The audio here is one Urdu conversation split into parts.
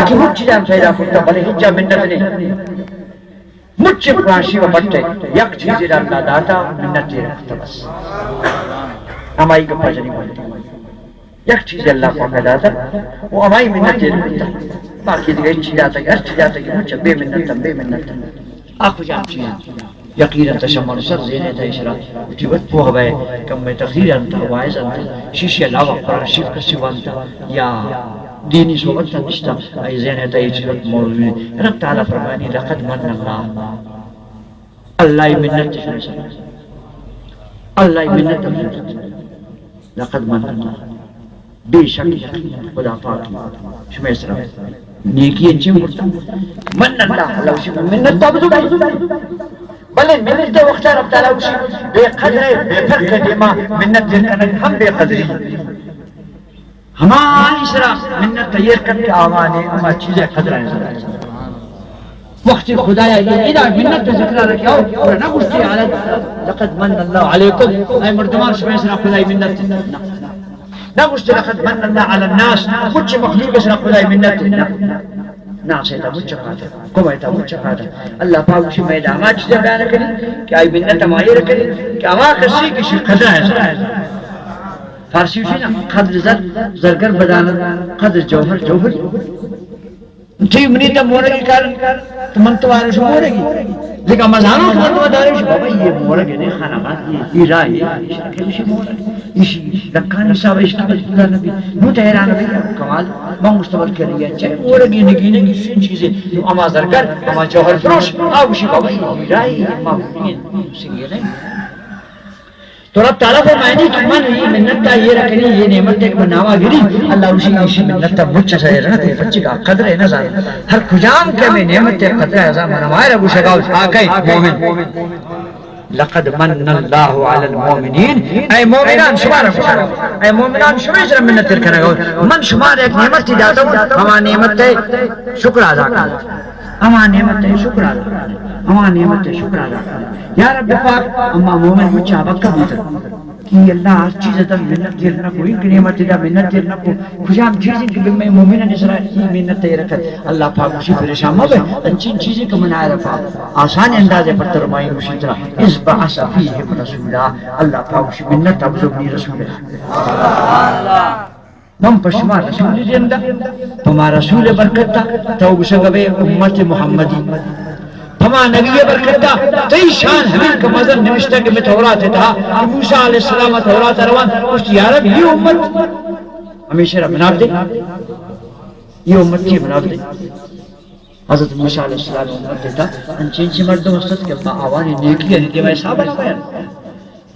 کی مجھ جان پیدا کرتا بلے ہجا منت نے مجھ پراشی و بٹے یک چیزی را اللہ داتا منت یہ رکھتا بس ہمائی کا پجنی بولتے یک چیز اللہ کو پیدا تھا وہ ہمائی منت یہ رکھتا باقی دیگر چیز آتا ہے ہر چیز آتا ہے مجھ بے منت آخو جان چیز یقینا تشمل سر زینے تا اشرا جیوت پوہ بے کم میں تقدیر انتا وائز انتا شیشی علاوہ قرآن شیف کا سوانتا یا دینی صحبت تا نشتا ای زینے تا اشرت موضوعی رب تعالیٰ فرمانی لقد من اللہ منت تشمل اللہ منت لقد من اللہ بے شک یقینا خدا پاک شمی اسرا نیکی انچی مرتا من اللہ اللہ اسی منت تابدو بلے منت وقت رب تعالیٰ اسی بے قدر بے فرق دیما منت جنکنن ہم بے قدری ہماری سرا منت تیر کر کے آوانے اما چیزیں قدر ہیں وقت خدایا یہ اذا منت ذکرہ رکھاؤ اور نہ گشتی حالت لقد من اللہ علیکم اے مردمان شمی سرا خدای منت نہ گشتی لقد من اللہ علی الناس کچھ مخلوق سرا خدای منت ناسیتا مجھ چکاتا کمائیتا مجھ چکاتا اللہ پاک اسی میں داما چیزیں بیان کریں کہ آئی منت ہمائی رکھیں کہ آما کسی کسی قدر ہے فارسی اسی نا قدر زرگر بدانت قدر جوہر ٹھیک منیتا مورگی کارن تو من تو آرش مورگی لیکن مزانوں تو مردو دارش بابا یہ مورگی نہیں خانہ بات یہ رائی یہ شرکے اسی مورگی اسی لکانی صاحب اس کی بجھتا نبی نو تحران نبی کمال ماں مستقبل کر رہی ہے چاہے مورگی نگی سن چیزیں اما زرگر اما جوہر فروش آوشی بابا یہ رائی یہ معبولین سنگی نہیں تو رب تعالیٰ فرمائنی کہ من ہی منت یہ رکھنی یہ نعمت ایک مناوا گری اللہ اسی منت مجھ سے رہنا تے بچے کا قدر ہے نظر ہر کجام کے میں نعمت قدر ہے ازام منوائے ربو شگاو آکے مومن لقد من اللہ علی المومنین اے مومنان شما رکھو اے مومنان شما اس منت رکھنا گا من شما ایک نعمت جاتا ہوں ہما نعمت شکر ادا کر ہما نعمت شکر ادا کر ہما نعمت شکر ادا کر یا رب پاک اما مومن مجھ چابک کا بیتر کہ اللہ ہر چیز دا منت دیر نہ کوئی کہ نعمت دا منت دیر نہ کو کجام چیزیں کہ میں مومنہ نسرا یہ منت دیر رکھت اللہ پاک اسی پریشان مبے انچین چیزیں کہ منائے رفا آسان اندازے پر ترمائی مشی طرح اس بعث فیہم رسولہ اللہ پاک اسی منت ابزبنی رسول من پشما رسول دیندہ پما رسول برکتا تو بسنگبے امت محمدی ہما نبی برکتا تی شان ہمیں کا مذر نوشتہ کہ میں تورات تھا کہ موسیٰ علیہ السلام تورات روان اس یا رب یہ امت ہمیشہ رب مناف دے یہ امت کی مناف دے حضرت موسیٰ علیہ السلام امت دیتا انچین سے مردم استد کہ آوانی نیکی ہے کہ میں صحابہ بیان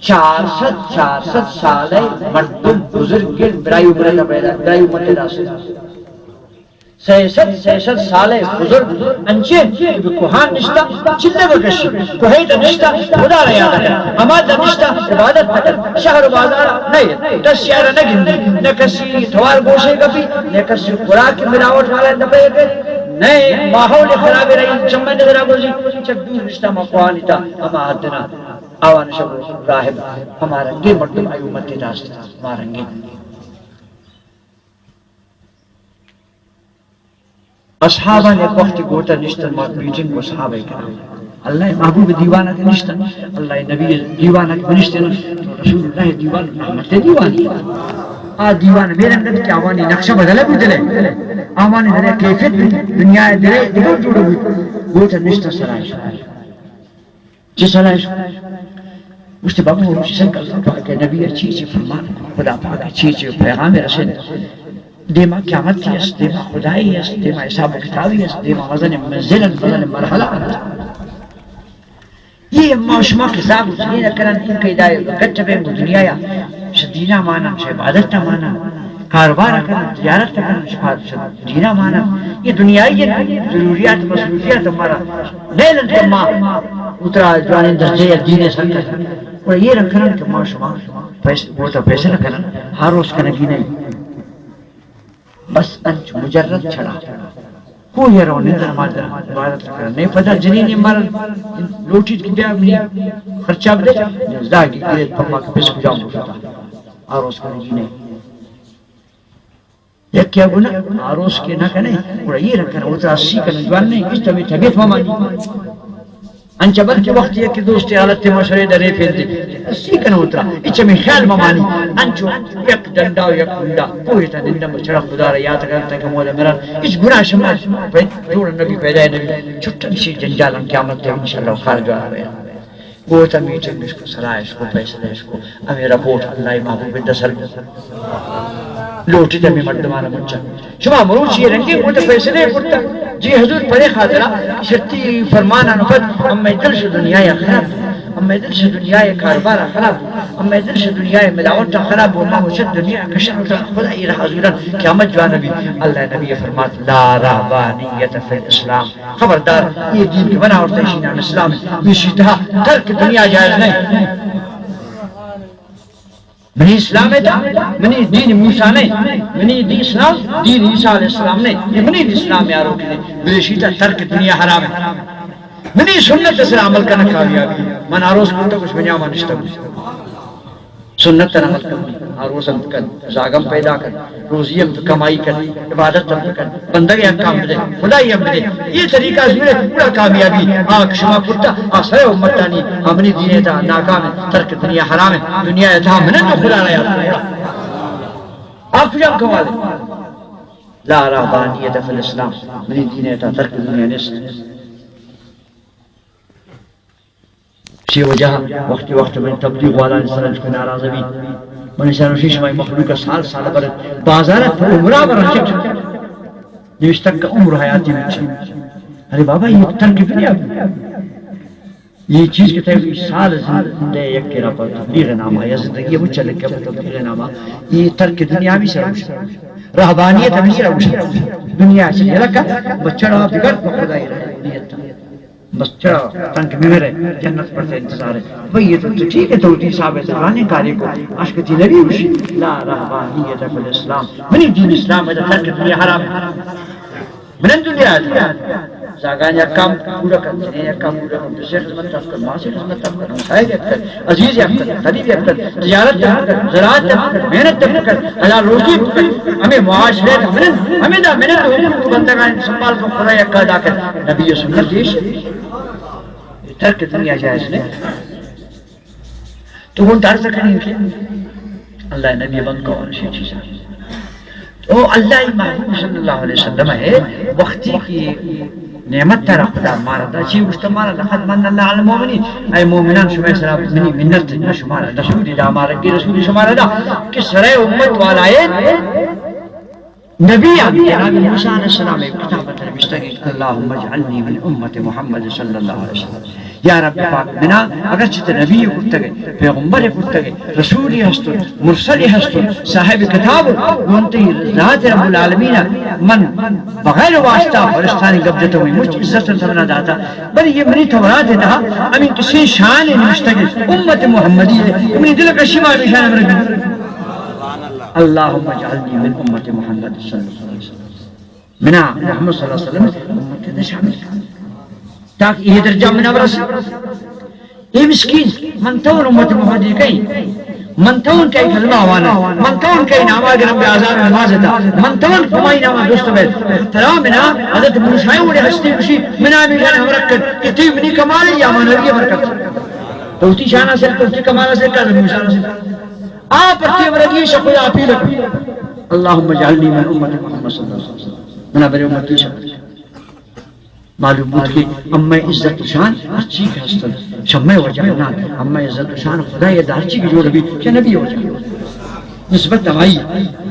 400 سالے مردم بزرگ کے برائی امرتا پیدا برائی امت راسل 600 سالے بزرگ انچین کوہان نشتا چلے بکشی کوہیت نشتا خدا رہا ہے اماد نشتا عبادت نکر شہر بازار نہیں 10 شہر نگن نہ کسی توار گوشے گفی نہ کسی خوراک ملاوٹ والا دبے گئے نہیں ماحول خراب رہی چمے نظر گوزی چکدور نشتا مقوانیتا اما حدنا آوان شب راہب ہمارا گے مردم ایومت راستہ مارنگے اصحابہ نے وقت گوتا نشتن میٹنگ کو صحابہ کرام اللہ محبوب دیوانہ کے نشتن اللہ نبی دیوانہ کے نشتن رسول اللہ دیوانہ رحمت دیوانی دیوانہ میرے اندر کیا آوانی نقشہ بدلے بدلے آوانی دلے کیفیت دنیا دلے دلو جوڑو گوتا نشتن سرائش جی سرائش مجھتے بابا وہ شسن کرتا پاک نبی اچھی اچھی فرمان خدا پاک اچھی اچھی پیغام رسل دیما قیامت کی اس دیما خدای اس دیما حساب و کتابی اس دیما وزن منزلن وزن مرحلہ یہ معشمہ کے حساب یہ نہ کرن ان کا ہدایت گچ پہ دنیا یا شدینہ مانا عبادت نہ مانا کاروبار کرنا تجارت کرنا دینہ مانا یہ دنیای ضروریات مصروفیات ہمارا لیلن کے ماں اترا جوانی درجے دین سر کر اور یہ رکھنا کہ معشمہ وہ تو پیسے نہ کرنا ہر روز کا نگی نہیں بس انچ مجرد چھڑا کوئی رونے در مادر عبادت کرنا نہیں پتا جنین مارا لوٹی کی بیا منی خرچہ بدے زاگی گریت پما کے پیسے جاؤں گفتا اور اس کا نگی نہیں یک کیا گنا آروس کے نہ کنے اور یہ رکھنا اترا سی کنے جوان نہیں اس طبی طبیعت ممانی انچہ بلکہ وقت یہ کہ دوستی حالت مشورے درے پھر دی سی کنے اترا اچھا میں خیال ممانی انچو یک ڈنڈا و یک کنڈا پوری تا دندہ مچڑا خدا رہا یاد کرتا کہ مولا میرا اس گناہ شمال جوڑ نبی پیدا ہے نبی چھٹا سی جنجالم قیامت دے انشاءاللہ خارج آ رہے ہیں وہ تا میٹنگ اس کو سرائے اس کو پیسلے اس کو ہمیں رپورٹ اللہ محبوب دسل لوٹی دمی مردمانہ مچا شما مروچی رنگی وہ تا پیسلے پڑتا جی حضور پڑے خاطرہ شرطی فرمانا نفت امی دل سے دنیا خراب امی دل سے دنیا کاروبار خراب امی دل سے دنیا مدعوت خراب وما وشد دنیا کشن خدا یہ حضورا قیامت جو نبی اللہ نبی فرمات لا رہبانیت فی الاسلام خبردار یہ دین کے بنا اور تیشینان اسلام بیشیدہ ترک دنیا جائز نہیں منی اسلام ہے منی دین موسیٰ نہیں منی دین اسلام دین عیسیٰ علیہ السلام نہیں یہ منی اسلام یارو کی نہیں بیشیدہ ترک دنیا حرام ہے منی سنت سے عمل کرنا کامیابی من آروز کرتا کچھ بنیا مانشتا سنت پر عمل کرنی آروز ہم کر زاگم پیدا کر روزی ہم کمائی کر عبادت ہم کر بندگی ہم کام دے خدای ہم دے یہ طریقہ اس میں پورا کامیابی آنکھ شما کرتا آسرے امتانی ہمنی دین تا ناکام ہے ترک دنیا حرام ہے دنیا تا منن جو خدا رہا ہے آپ جب کما دے لا رہبانیت فی الاسلام منی دین تا ترک دنیا نس شی وجہ وقت میں تبلیغ والا انسان کو ناراض بھی من انسان شیش میں مخلوق سال سال پر بازار پر عمرہ پر رکھتے جس تک عمر حیاتی میں ارے بابا یہ ترک دنیا یہ چیز کہ تے سال زندے یک کرا پر تبلیغ نامہ یا زندگی وہ چل کے تبلیغ نامہ یہ ترک دنیا بھی سروش رہبانیت بھی سروش دنیا سے لگا بچڑا بگڑ خدائی رہبانیت بس چڑھا تنک میں میرے جنت پر سے انتظار ہے بھئی یہ تو ٹھیک ہے توٹی صاحب ہے سرانے کاری کو عشقتی نبی وشی لا رہبانیت فی الاسلام منی دین اسلام ہے ترک دنیا حرام ہے منن دنیا ہے زاگان یا کام پورا کرتے ہیں یا کام پورا کرتے ہیں شیخ خدمت تف کر ماں سے خدمت تف کر مسائل تف کر عزیز تف کر قریب تف کر تجارت تف کر زراعت تف کر محنت تف کر حلال روزی تف کر ہمیں معاشرے ہمیں دا منن حکم کو بندگان سنبھال کو خدا یک ادا کر نبی سنت دیش ترک دنیا جائز نہیں تو وہ ڈر سکنے کہ اللہ نبی بند کو اور شیئے چیزیں تو اللہ محبوب صلی اللہ علیہ وسلم ہے وقتی کی نعمت ترہ خدا مارا دا چی مشتمارا لقد من اللہ علی المومنین اے مومنان شمع سلام منی منت شمارا رسولی دا مارا کی رسولی شمارا دا کہ سرے امت والائے نبی جناب موسیٰ علیہ السلام ایک کتابت نبشتہ کہ اللہم اجعلنی من امت محمد صلی اللہ علیہ وسلم یا رب پاک منا اگر چھتے نبی کرتا گئے پیغمبر کرتا گئے رسولی ہستن مرسلی ہستن صاحب کتاب گونتی ذات رب العالمین من بغیر واسطہ فرستانی گبجتا ہوئی مجھ عزت تمنا داتا بلی یہ منی تورات ہے امین کسی شان نبشتہ گئے امت محمدی ہے امین دل کا شمار بشان امرک اللہم اجعلنی من امت محمد صلی اللہ علیہ وسلم منا محمد صلی اللہ علیہ وسلم امت نے شامل کر تاکہ یہ درجہ منا برسا یہ مسکین منتون امت محمدی کئی منتون کئی کلمہ وانا منتون کئی نامہ گرم بے آزار نماز دا منتون کمائی نامہ دوست بیت ترا منا حضرت موسیٰ وڑے ہستی کشی منا میشان ہم رکھت کہ تی منی کمال یا منوی برکت توتی شانہ سے توتی کمالہ سے کر موسیٰ سے آپ ارتی امرگی شخوی آپی لکھو اللہم اجعلنی من امت محمد صلی اللہ علیہ وسلم منا بری امتی شخوی معلوم بود کہ اما عزت شان اچھی کے حسن شمع و جہنان اما عزت شان خدا یہ دارچی کی جوڑ بھی کہ نبی ہو جائے نسبت نمائی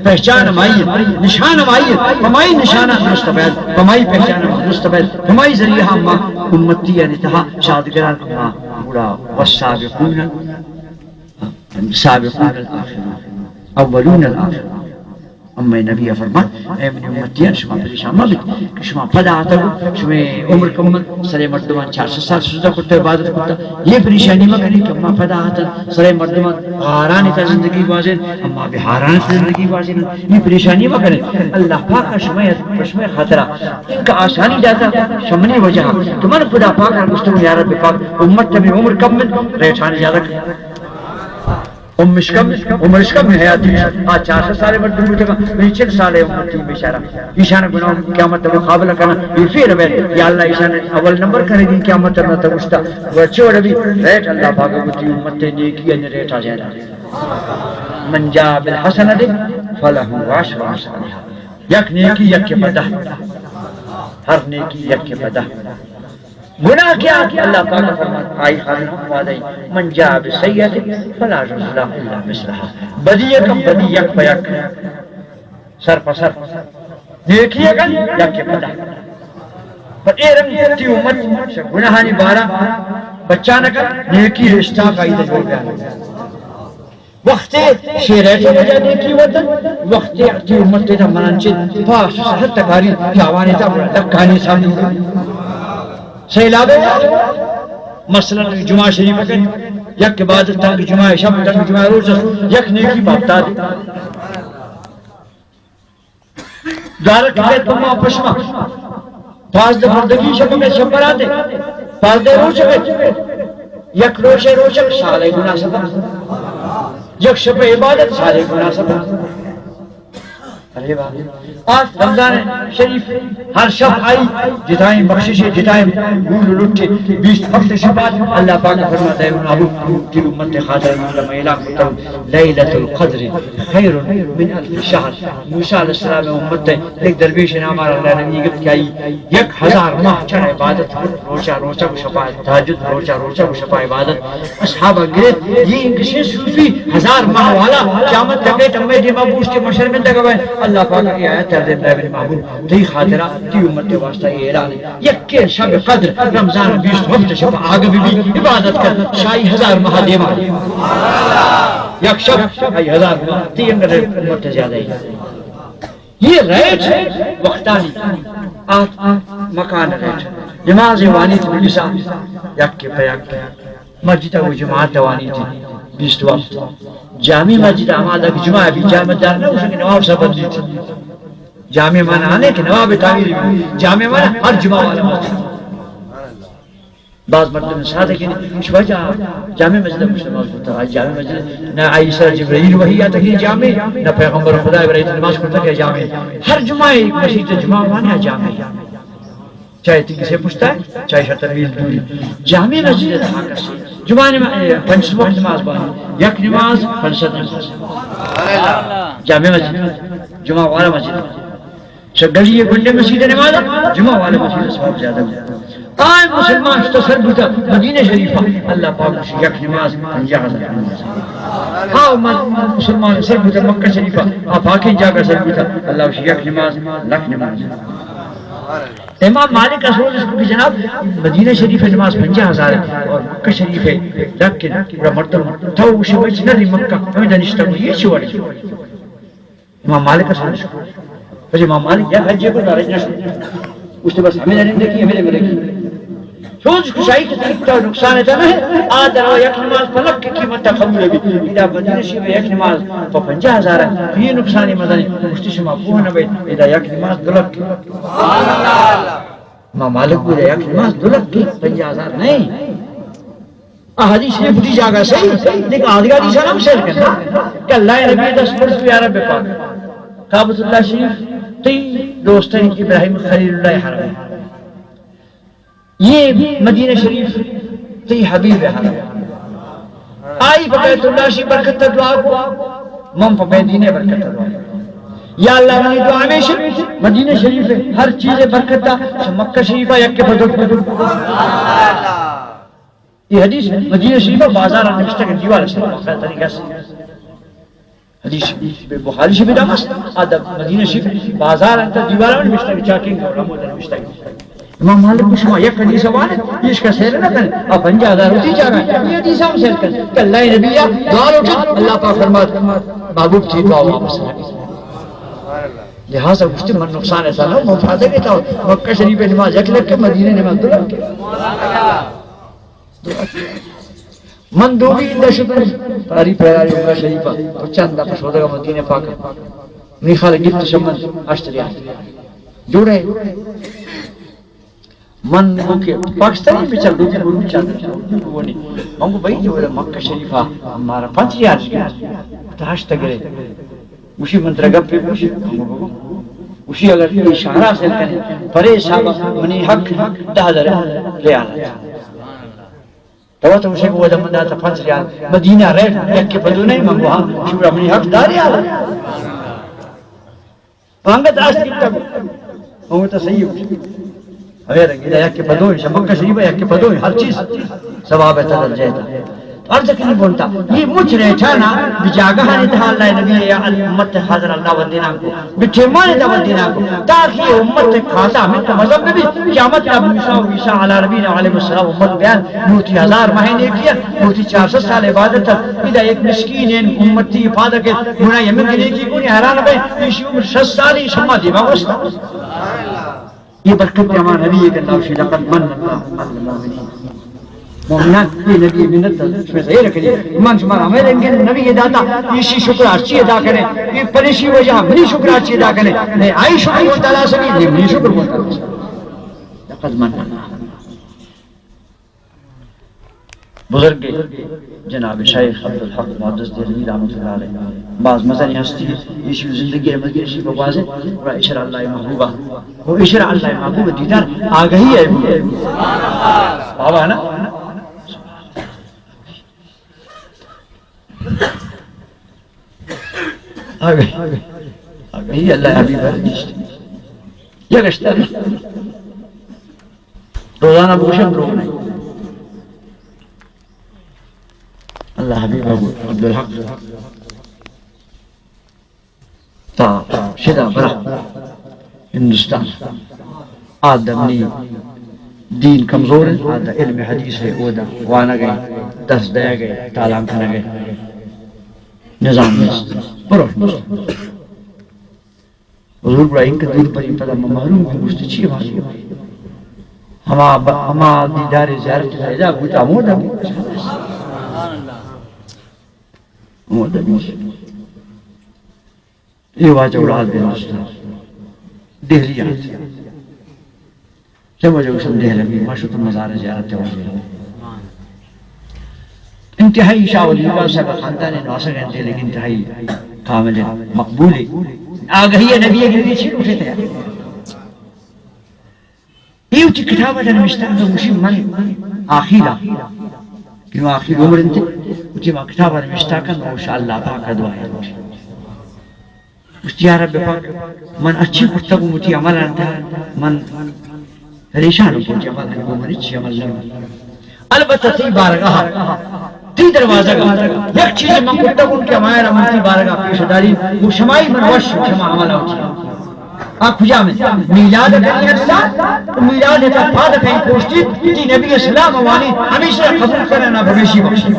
پہچان نمائی نشان نمائی ہمائی نشانہ مستبید ہمائی پہچان مستبید ہمائی ذریعہ اما امتی انتہا شادگران اما بڑا والسابقون سابقون الآخرون اولون الآخرون اما نبی فرمان اے من امتیان شما پریشان مبت کہ شما پدا آتا ہو شما عمر کمن سرے مردمان 400 سال سجدہ کرتا عبادت کرتا یہ پریشانی مکنی کہ اما پدا آتا سرے مردمان حارانی تا زندگی بازن اما بھی حارانی تا زندگی بازن یہ پریشانی مکنی اللہ پاک شما خطرہ ان کا آسانی جاتا شمنی وجہ تمہارا پدا پاک مستمع یا رب پاک امت تبی عمر کمن ریٹھانی جاتا عمر کم حیاتی آج 400 سال مردوں کو جگہ 40 سال امتی بیچارہ ایشان گناہ قیامت تک مقابلہ کرنا یہ پھر ہے یا اللہ ایشان اول نمبر کرے گی قیامت تک نہ تک بچے اور ابھی ریٹ اللہ پاک کو امت نیکی ان ریٹ آ جائے من جاء بالحسنۃ فله عشر امثالها یک نیکی یک کے بدہ ہر نیکی یک کے بدہ گناہ کیا اللہ پاک فرماتا آئی خانہ وعدہ من جاء بالسیئۃ فلا یجزى الا مثلها بدی کم بدی یک بیک سر پسر نیکی کن یک کے بدہ پر اے رنگ تی امت گناہانی بارا بچہ نہ کر نیکی رشتہ کا ادھر بیان وقت شیرات وجہ نیکی وطن وقت تی امت تینا منانچت پاس صحت تکاری جاوانی تا لکانی سامنی سیلاب مثلا جمعہ شریف کن یک عبادت تنگ جمعہ شب تنگ جمعہ روز یک نیکی بابتا دی دارک بیت بما پشما پاس دفردگی شب میں شب براتے پاس دے روز یک روش سالے گناہ سبا یک شب عبادت سارے گناہ سبا ارے آج رمضان شریف ہر شب آئی جتائیں بخشش جتائیں گول لٹھے 20 ہفتے شبات اللہ پاک فرماتا ہے ابو کی امت خاطر علماء اعلان کرتا ہوں لیلۃ القدر خیر من الف شہر موسیٰ علیہ السلام امت ایک درویش نے ہمارا اللہ نبی گفت کیا 1000 ماہ چڑھ عبادت روزہ کو شفاعت تہجد روزہ کو شفاعت عبادت اصحاب گرت یہ کسی صوفی 1000 ماہ والا قیامت تک تمہیں دیما پوچھتے مشر میں تک اللہ پاک کی آیت ہے نبی محمود تی خاطرہ تی امت کے واسطہ یہ اعلان ہے یک شب قدر رمضان 20 ہفتے شب آگے بھی عبادت کر شاہی 1000 ماہ دیما یک شب 1000 ماہ تی انگر امت زیادہ ہے یہ ریٹ ہے وقتانی آت مکان ریٹ نماز وانی تھی نساء یک کے پیک مسجد کو جماعت وانی تھی 20 وقت جامع مسجد آمادہ کی جمعہ بھی جامع دار نہ اس کے نواب سے بدلی تھی جامع مانا آنے کے نواب تعمیر بھی جامع مانا ہر جمعہ والا مسجد بعض مردم ساتھ ہے کہ شبہ جامع مسجد مسلم ہوتا ہے جامع مسجد نہ عیسیٰ جبرائیل وحی آتا کہ جامع نہ پیغمبر خدا ابراہیم نماز کرتا کہ جامع ہر جمعہ ایک مسجد جمعہ وانا جامع چاہے تھی کسے پوچھتا ہے چاہے شترویل دوری جامع مسجد تھا کرسی جمعہ پنچ وقت نماز بانی یک نماز پنچت نماز جامع مسجد جمعہ والا مسجد گلی یہ گنڈے مسجد نماز جمعہ والا مسجد سواب زیادہ آئے مسلمان تصر بتا مدینہ شریفہ اللہ پاک یک نماز 50,000 نماز ہاں مسلمان سر بتا مکہ شریفہ آپ آکیں جا کر سر بتا اللہ یک نماز 1,00,000 نماز امام مالک رسول اس کو کہ جناب مدینہ شریف نماز 50,000 ہے اور مکہ شریف ہے لیکن پورا مرتب تو وہ شبچ نہ مکہ ہمیں دانشتہ کو یہ چھوڑ امام مالک رسول اس کو پھر امام مالک یا حجی کو دارج نہ اس نے بس ہمیں نہیں دیکھی ہمیں ملے گی سوچ کشائی کی طریقہ نقصان ہے نہیں آدھر و یک نماز پلک کی قیمت قبول ہے اذا مدینہ شریف یک نماز 50,000 ہے یہ نقصانی مدنی مشتی شما پوہنا بیت اذا یک نماز دلک کی امام مالک بولے یک نماز دلک کی 50,000 نہیں حدیث میں بڑی جاگہ صحیح لیکن آدھگا حدیثہ نام سیل کرنا کہ اللہ نبی 10 مرس بھی عرب پاک کعبۃ اللہ شریف تی دوستین ابراہیم خلیل اللہ حرم یہ مدینہ شریف تی حبیب حرم آئی بیت اللہ شریف برکت دعا کو من پہ مدینہ برکت دعا یا اللہ منی دعا ہمیشہ مدینہ شریف ہر چیز برکت دا مکہ شریفہ یک کے بدل یہ حدیث مدینہ شریفہ بازار نوشتہ کے دیوار سے خیر طریقہ سے حدیث بخاری شریف دا مست ادب مدینہ شریف بازار انت دیوار میں نوشتہ کے چاکنگ اور رمو نوشتہ امام مالک کو شما یک حدیث سوال ہے یہ اس کا سیر نہ کریں آپ 50,000 ہوتی جا رہے ہیں یہ حدیث ہم سیر کریں کہ اللہ نبی دعا اٹھا اللہ پاک فرماتا محبوب تھی دعا ہوا مسئلہ لہذا گفتے من نقصان ایسا نہ ہو مفادہ کہتا ہو مکہ شریف نماز یک لگ کے مدینہ نماز دلک کے من دوگی اندہ شکر پاری پیراری عمرہ شریفہ اور چند دفع شودگا مدینہ پاکا میخال گفت شمن اشتری آتی جوڑے من کے پاکستانی میں چل رہی تھی وہ نہیں ہم کو بھائی جو مکہ شریفہ ہمارا 5000 تاش تگرے اسی منتر گپ پہ اسی اگر یہ اشارہ سے کریں پرے صاحب منی حق 10,000 ریال تو اسے کو دمدا تا 5 ریال مدینہ رہ ایک کے بدو نہیں منگوا شورا منی حق 10 ریال پانگت آج کتاب وہ تو صحیح ہو اگر یک کے بدو مکہ شریف یک کے بدو ہر چیز ثواب تدل جاتا عرض کنی بولتا یہ مجھ رہے تھا نا بجاگہانی تھا اللہ نبی یا امت حضر اللہ والدینہ کو بٹھیمانی دا والدینہ کو تاکہ یہ امت کھاتا ہمیں تو مذہب میں بھی قیامت اب موسیٰ و عیسیٰ علیہ نبی علیہ السلام امت بیان نوتی 1000 مہینے کیا نوتی 400 سال عبادت تھا ادھا ایک مسکین ان امت تھی افادہ کے گناہ یمن کے نیکی کو نہیں حیران بھائی اسی عمر 60 سالی شمع دیما وستا یہ برکت ہمارا نبی کہ اللہ شیدہ قد من اللہ المؤمنین مومنان یہ نبی منت اس میں صحیح رکھیں ایمان شمار ہمیں انگے نبی یہ داتا اسی شکر اچھی ادا کریں یہ پریشی وجہ منی شکر اچھی ادا کریں نہیں آئی شکر بولتا اللہ سکی نہیں منی شکر بولتا اللہ سکی لقد من اللہ بزرگ جناب شیخ عبدالحق معدس دہلوی رحمۃ اللہ علیہ بعض مزنی ہستی اسی زندگی احمد کی رشی بواز ہے اور اشرا اللہ محبوبہ وہ اشرا اللہ محبوبہ دیدار آگہی ہے بابا نا آگہی اللہ حبیب ہے یہ رشتہ روزانہ بوشن روح نہیں اللہ حبیب ابو عبدالحق تا شدہ برا ہندوستان آدمی دین کمزور ہے آدھا علم حدیث ہے اودا وانا گئے دس دیا گئے تعلیم کھانا گئے نظام پروش حضور براہیم کے دور پر پتا محروم کو گوشت چی بھائی ہما دیدار زیارت فائدہ گوتا مودا مودا بیش یہ واجہ اولاد ہندوستان دہلی آتی جب وجہ اسم دہلوی ماشوط مزار زیارت جوازی انتہائی شاہ ولی اللہ صاحب خاندان نواسا گئے لیکن انتہائی کامل مقبول آگہی نبی اگلی چھر اٹھے تھے یہ اچھی کتابت نمشتان تو مشی من آخیرہ کیوں آخیر عمر انتے اچھی ما کتابت نمشتان کن موشا اللہ پاک دعائی اس یا رب پاک من اچھی کتابو مجھے عمل انتا من پریشان کو عمل انتا من اچھی عمل انتا البتہ تی بارگاہ تی دروازہ کا یک چیز من کتاب ان کے ہمارا منتی بارگاہ پیش داری وہ شمائی من وش شما عمل ہوتی آپ کھجا میں میلاد کرنی اکسا میلاد تا پاد کہیں پوشتی تی نبی اسلام وانی ہمیشہ قبول کرنا بھویشی بخشی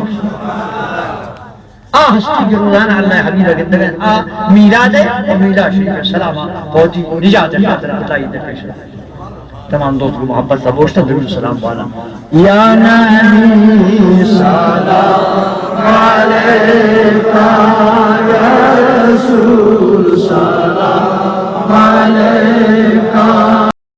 ہستی کے روزانہ اللہ حبیبہ کے دگن میلاد ہے اور میلاد شریف سلامہ پہنچی نجات خاطر اللہ ہی دکش تمام دوست کو محبت سے بوشتا درود سلام والا یا نبی سلام علیکہ یا رسول سلام علیکہ